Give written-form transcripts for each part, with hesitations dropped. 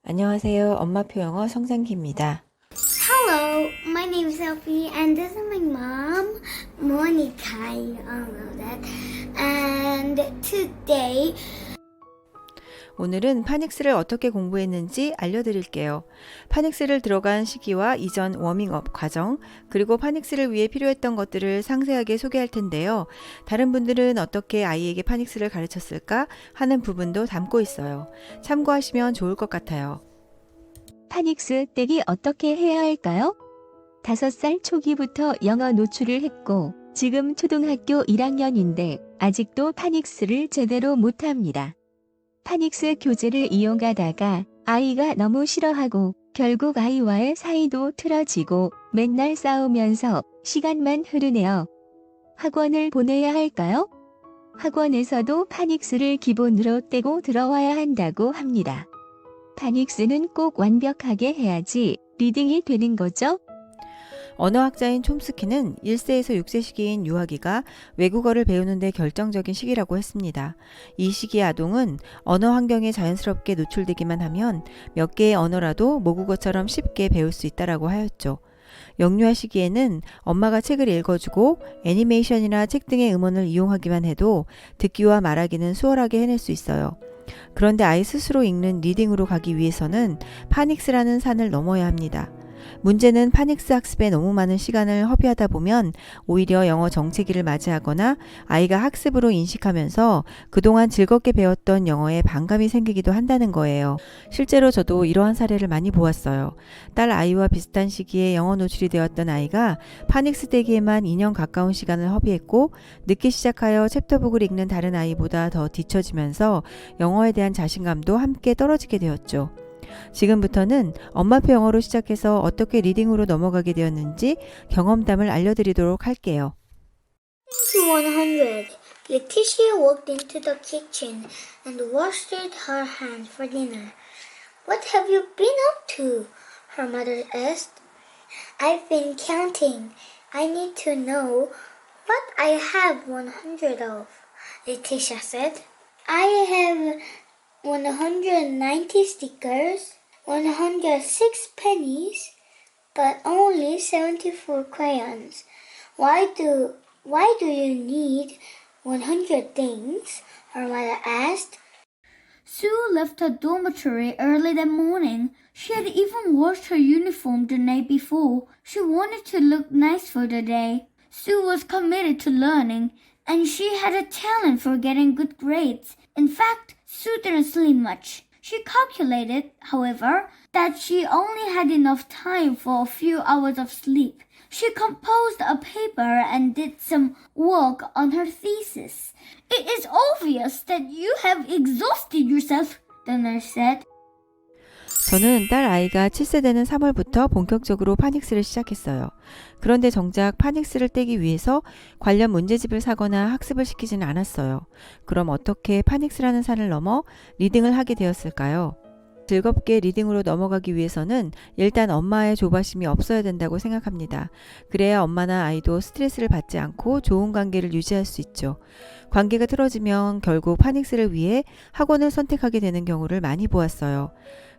안녕하세요. 엄마표 영어 성장기입니다. Hello, my name is Sophie, and this is my mom, Monica. You all know that. And today, 오늘은 파닉스를 어떻게 공부했는지 알려드릴게요. 파닉스를 들어간 시기와 이전 워밍업 과정, 그리고 파닉스를 위해 필요했던 것들을 상세하게 소개할 텐데요. 다른 분들은 어떻게 아이에게 파닉스를 가르쳤을까 하는 부분도 담고 있어요. 참고하시면 좋을 것 같아요. 파닉스 떼기 어떻게 해야 할까요? 5살 초기부터 영어 노출을 했고 지금 초등학교 1학년인데 아직도 파닉스를 제대로 못합니다. 파닉스 교재를 이용하다가 아이가 너무 싫어하고 결국 아이와의 사이도 틀어지고 맨날 싸우면서 시간만 흐르네요. 학원을 보내야 할까요? 학원에서도 파닉스를 기본으로 떼고 들어와야 한다고 합니다. 파닉스는 꼭 완벽하게 해야지 리딩이 되는 거죠? 언어학자인 촘스키는 1세에서 6세 시기인 유아기가 외국어를 배우는 데 결정적인 시기라고 했습니다. 이 시기의 아동은 언어 환경에 자연스럽게 노출되기만 하면 몇 개의 언어라도 모국어처럼 쉽게 배울 수 있다라고 하였죠. 영유아 시기에는 엄마가 책을 읽어주고 애니메이션이나 책 등의 음원을 이용하기만 해도 듣기와 말하기는 수월하게 해낼 수 있어요. 그런데 아이 스스로 읽는 리딩으로 가기 위해서는 파닉스라는 산을 넘어야 합니다. 문제는 파닉스 학습에 너무 많은 시간을 허비하다 보면 오히려 영어 정체기를 맞이하거나 아이가 학습으로 인식하면서 그동안 즐겁게 배웠던 영어에 반감이 생기기도 한다는 거예요. 실제로 저도 이러한 사례를 많이 보았어요. 딸 아이와 비슷한 시기에 영어 노출이 되었던 아이가 파닉스 떼기에만 2년 가까운 시간을 허비했고 늦게 시작하여 챕터북을 읽는 다른 아이보다 더 뒤처지면서 영어에 대한 자신감도 함께 떨어지게 되었죠. 지금부터는 엄마표 영어로 시작해서 어떻게 리딩으로 넘어가게 되었는지 경험담을 알려드리도록 할게요. to 100, Letitia walked into the kitchen and washed her hands for dinner. What have you been up to? Her mother asked. I've been counting. I need to know what I have 100 of, Letitia said. I have 190 stickers, 106 pennies, but only 74 crayons. Why do you need 100 things? Her mother asked. Sue left her dormitory early that morning. She had even washed her uniform the night before. She wanted to look nice for the day. Sue was committed to learning, and she had a talent for getting good grades. In fact, Sue didn't sleep much. She calculated, however, that she only had enough time for a few hours of sleep. She composed a paper and did some work on her thesis. It is obvious that you have exhausted yourself, the nurse said. 저는 딸 아이가 7세 되는 3월부터 본격적으로 파닉스를 시작했어요. 그런데 정작 파닉스를 떼기 위해서 관련 문제집을 사거나 학습을 시키지는 않았어요. 그럼 어떻게 파닉스라는 산을 넘어 리딩을 하게 되었을까요? 즐겁게 리딩으로 넘어가기 위해서는 일단 엄마의 조바심이 없어야 된다고 생각합니다. 그래야 엄마나 아이도 스트레스를 받지 않고 좋은 관계를 유지할 수 있죠. 관계가 틀어지면 결국 파닉스를 위해 학원을 선택하게 되는 경우를 많이 보았어요.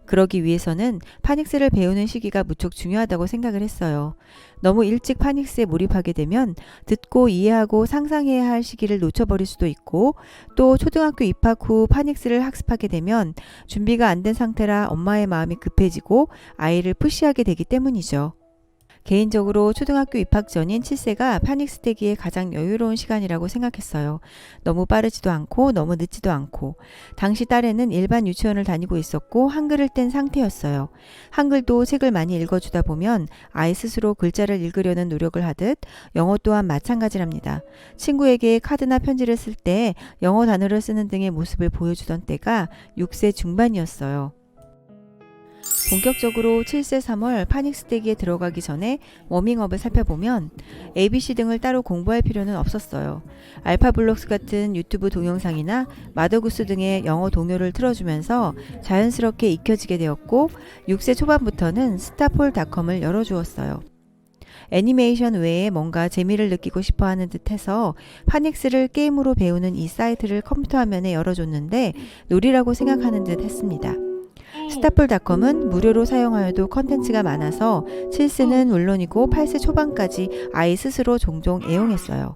그러기 위해서는 파닉스를 배우는 시기가 무척 중요하다고 생각을 했어요. 너무 일찍 파닉스에 몰입하게 되면 듣고 이해하고 상상해야 할 시기를 놓쳐버릴 수도 있고 또 초등학교 입학 후 파닉스를 학습하게 되면 준비가 안 된 상태라 엄마의 마음이 급해지고 아이를 푸시하게 되기 때문이죠. 개인적으로 초등학교 입학 전인 7세가 파닉스 떼기에 가장 여유로운 시간이라고 생각했어요. 너무 빠르지도 않고 너무 늦지도 않고. 당시 딸애는 일반 유치원을 다니고 있었고 한글을 뗀 상태였어요. 한글도 책을 많이 읽어주다 보면 아이 스스로 글자를 읽으려는 노력을 하듯 영어 또한 마찬가지랍니다. 친구에게 카드나 편지를 쓸 때 영어 단어를 쓰는 등의 모습을 보여주던 때가 6세 중반이었어요. 본격적으로 7세 3월 파닉스 떼기에 들어가기 전에 워밍업을 살펴보면 ABC 등을 따로 공부할 필요는 없었어요. 알파블록스 같은 유튜브 동영상이나 마더구스 등의 영어 동요를 틀어주면서 자연스럽게 익혀지게 되었고 6세 초반부터는 스타폴닷컴을 열어주었어요. 애니메이션 외에 뭔가 재미를 느끼고 싶어 하는 듯 해서 파닉스를 게임으로 배우는 이 사이트를 컴퓨터 화면에 열어줬는데 놀이라고 생각하는 듯 했습니다. 스타플닷컴은 무료로 사용하여도 컨텐츠가 많아서 7세는 물론이고 8세 초반까지 아이 스스로 종종 애용했어요.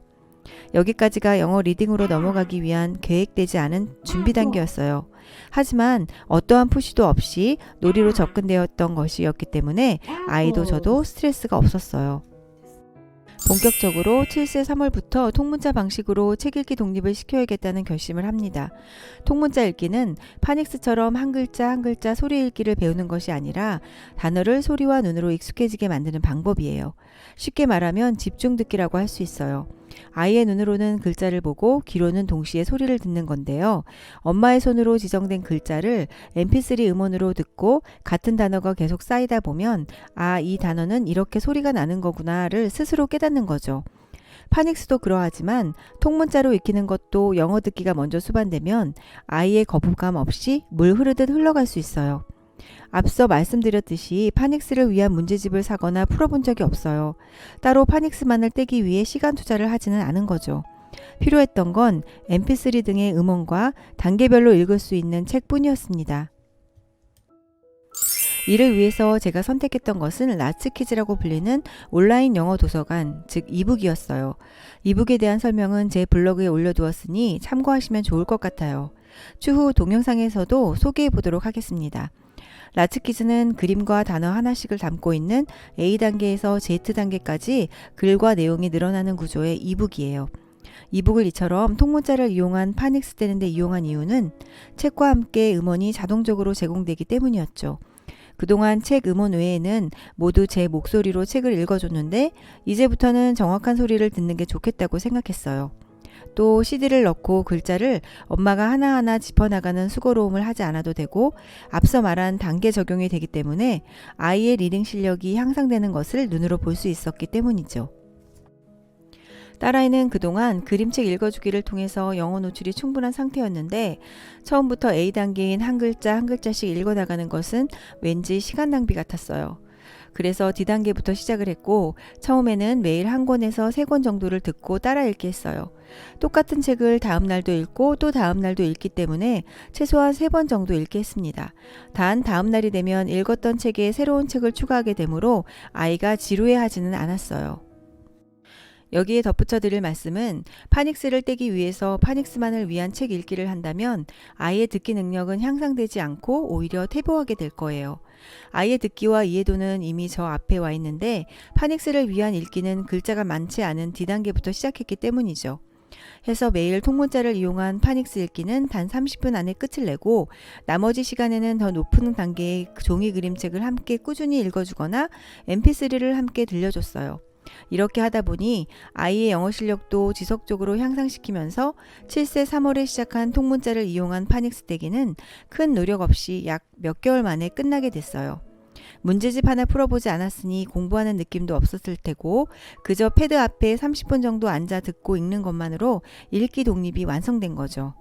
여기까지가 영어 리딩으로 넘어가기 위한 계획되지 않은 준비 단계였어요. 하지만 어떠한 푸시도 없이 놀이로 접근되었던 것이었기 때문에 아이도 저도 스트레스가 없었어요. 본격적으로 7세 3월부터 통문자 방식으로 책 읽기 독립을 시켜야겠다는 결심을 합니다. 통문자 읽기는 파닉스처럼 한 글자 한 글자 소리 읽기를 배우는 것이 아니라 단어를 소리와 눈으로 익숙해지게 만드는 방법이에요. 쉽게 말하면 집중 듣기라고 할 수 있어요. 아이의 눈으로는 글자를 보고 귀로는 동시에 소리를 듣는 건데요. 엄마의 손으로 지정된 글자를 mp3 음원으로 듣고 같은 단어가 계속 쌓이다 보면 아, 이 단어는 이렇게 소리가 나는 거구나를 스스로 깨닫는 거죠. 파닉스도 그러하지만 통문자로 익히는 것도 영어 듣기가 먼저 수반되면 아이의 거부감 없이 물 흐르듯 흘러갈 수 있어요. 앞서 말씀드렸듯이 파닉스를 위한 문제집을 사거나 풀어본 적이 없어요. 따로 파닉스만을 떼기 위해 시간 투자를 하지는 않은 거죠. 필요했던 건 mp3 등의 음원과 단계별로 읽을 수 있는 책뿐이었습니다. 이를 위해서 제가 선택했던 것은 라츠키즈라고 불리는 온라인 영어 도서관, 즉 이북이었어요. 이북에 대한 설명은 제 블로그에 올려두었으니 참고하시면 좋을 것 같아요. 추후 동영상에서도 소개해 보도록 하겠습니다. 라츠키즈는 그림과 단어 하나씩을 담고 있는 A단계에서 Z단계까지 글과 내용이 늘어나는 구조의 이북이에요. 이북을 이처럼 통문자를 이용한 파닉스 떼는데 이용한 이유는 책과 함께 음원이 자동적으로 제공되기 때문이었죠. 그동안 책 음원 외에는 모두 제 목소리로 책을 읽어줬는데 이제부터는 정확한 소리를 듣는 게 좋겠다고 생각했어요. 또 CD를 넣고 글자를 엄마가 하나하나 짚어나가는 수고로움을 하지 않아도 되고 앞서 말한 단계 적용이 되기 때문에 아이의 리딩 실력이 향상되는 것을 눈으로 볼 수 있었기 때문이죠. 딸아이는 그동안 그림책 읽어주기를 통해서 영어 노출이 충분한 상태였는데 처음부터 A단계인 한 글자 한 글자씩 읽어나가는 것은 왠지 시간 낭비 같았어요. 그래서 D단계부터 시작을 했고 처음에는 매일 한 권에서 3권 정도를 듣고 따라 읽게 했어요. 똑같은 책을 다음 날도 읽고 또 다음 날도 읽기 때문에 최소한 3번 정도 읽게 했습니다. 단 다음 날이 되면 읽었던 책에 새로운 책을 추가하게 되므로 아이가 지루해하지는 않았어요. 여기에 덧붙여 드릴 말씀은 파닉스를 떼기 위해서 파닉스만을 위한 책 읽기를 한다면 아이의 듣기 능력은 향상되지 않고 오히려 퇴보하게 될 거예요. 아이의 듣기와 이해도는 이미 저 앞에 와 있는데 파닉스를 위한 읽기는 글자가 많지 않은 D단계부터 시작했기 때문이죠. 해서 매일 통문자를 이용한 파닉스 읽기는 단 30분 안에 끝을 내고 나머지 시간에는 더 높은 단계의 종이 그림책을 함께 꾸준히 읽어주거나 mp3를 함께 들려줬어요. 이렇게 하다 보니 아이의 영어 실력도 지속적으로 향상시키면서 7세 3월에 시작한 통문자를 이용한 파닉스 떼기는 큰 노력 없이 약 몇 개월 만에 끝나게 됐어요. 문제집 하나 풀어보지 않았으니 공부하는 느낌도 없었을 테고 그저 패드 앞에 30분 정도 앉아 듣고 읽는 것만으로 읽기 독립이 완성된 거죠.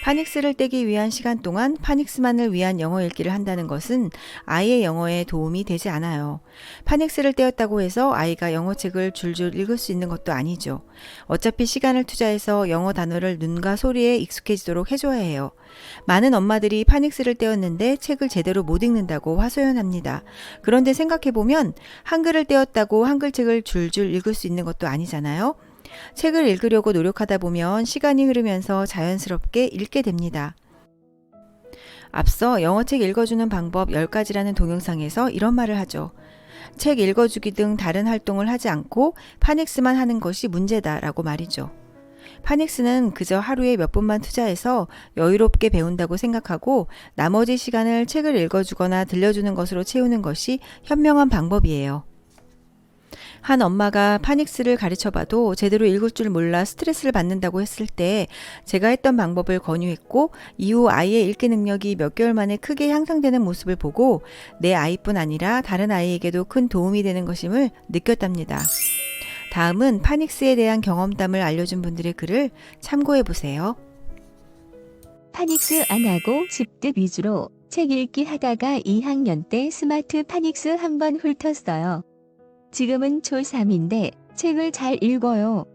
파닉스를 떼기 위한 시간 동안 파닉스만을 위한 영어 읽기를 한다는 것은 아이의 영어에 도움이 되지 않아요. 파닉스를 떼었다고 해서 아이가 영어책을 줄줄 읽을 수 있는 것도 아니죠. 어차피 시간을 투자해서 영어 단어를 눈과 소리에 익숙해지도록 해줘야 해요. 많은 엄마들이 파닉스를 떼었는데 책을 제대로 못 읽는다고 하소연합니다. 그런데 생각해보면 한글을 떼었다고 한글책을 줄줄 읽을 수 있는 것도 아니잖아요. 책을 읽으려고 노력하다 보면 시간이 흐르면서 자연스럽게 읽게 됩니다. 앞서 영어책 읽어주는 방법 10가지라는 동영상에서 이런 말을 하죠. 책 읽어주기 등 다른 활동을 하지 않고 파닉스만 하는 것이 문제다라고 말이죠. 파닉스는 그저 하루에 몇 분만 투자해서 여유롭게 배운다고 생각하고 나머지 시간을 책을 읽어주거나 들려주는 것으로 채우는 것이 현명한 방법이에요. 한 엄마가 파닉스를 가르쳐봐도 제대로 읽을 줄 몰라 스트레스를 받는다고 했을 때 제가 했던 방법을 권유했고 이후 아이의 읽기 능력이 몇 개월 만에 크게 향상되는 모습을 보고 내 아이뿐 아니라 다른 아이에게도 큰 도움이 되는 것임을 느꼈답니다. 다음은 파닉스에 대한 경험담을 알려준 분들의 글을 참고해보세요. 파닉스 안 하고 집득 위주로 책 읽기 하다가 2학년 때 스마트 파닉스 한번 훑었어요. 지금은 초3인데 책을 잘 읽어요.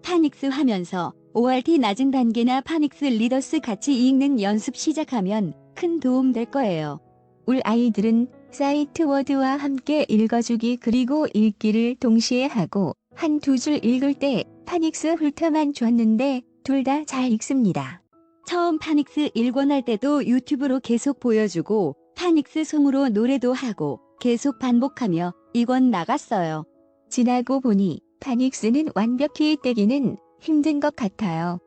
파닉스 하면서 ORT 낮은 단계나 파닉스 리더스 같이 읽는 연습 시작하면 큰 도움 될 거예요. 울 아이들은 사이트 워드와 함께 읽어주기 그리고 읽기를 동시에 하고 한 두 줄 읽을 때 파닉스 훑어만 줬는데 둘 다 잘 읽습니다. 처음 파닉스 일권할 때도 유튜브로 계속 보여주고 파닉스 송으로 노래도 하고 계속 반복하며 이권 나갔어요. 지나고 보니 파닉스는 완벽히 떼기는 힘든 것 같아요.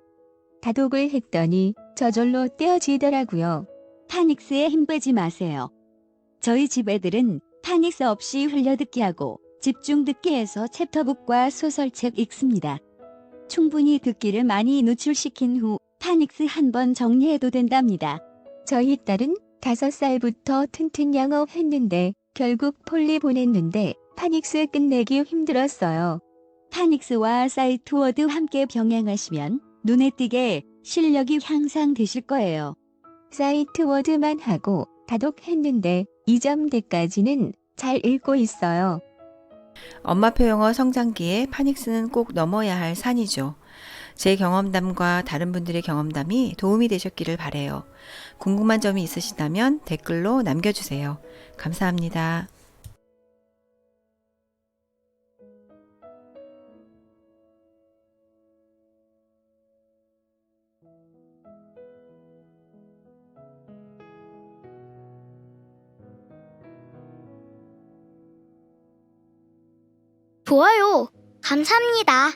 다독을 했더니 저절로 떼어지더라고요. 파닉스에 힘 빼지 마세요. 저희 집 애들은 파닉스 없이 흘려듣기 하고 집중 듣기 해서 챕터북과 소설책 읽습니다. 충분히 듣기를 많이 노출시킨 후 파닉스 한 번 정리해도 된답니다. 저희 딸은 5살부터 튼튼 영어 했는데 결국 폴리 보냈는데 파닉스 끝내기 힘들었어요. 파닉스와 사이트워드 함께 병행하시면 눈에 띄게 실력이 향상되실 거예요. 사이트워드만 하고 다독했는데 2점대까지는 잘 읽고 있어요. 엄마표 영어 성장기에 파닉스는 꼭 넘어야 할 산이죠. 제 경험담과 다른 분들의 경험담이 도움이 되셨기를 바래요. 궁금한 점이 있으시다면 댓글로 남겨주세요. 감사합니다. 좋아요. 감사합니다.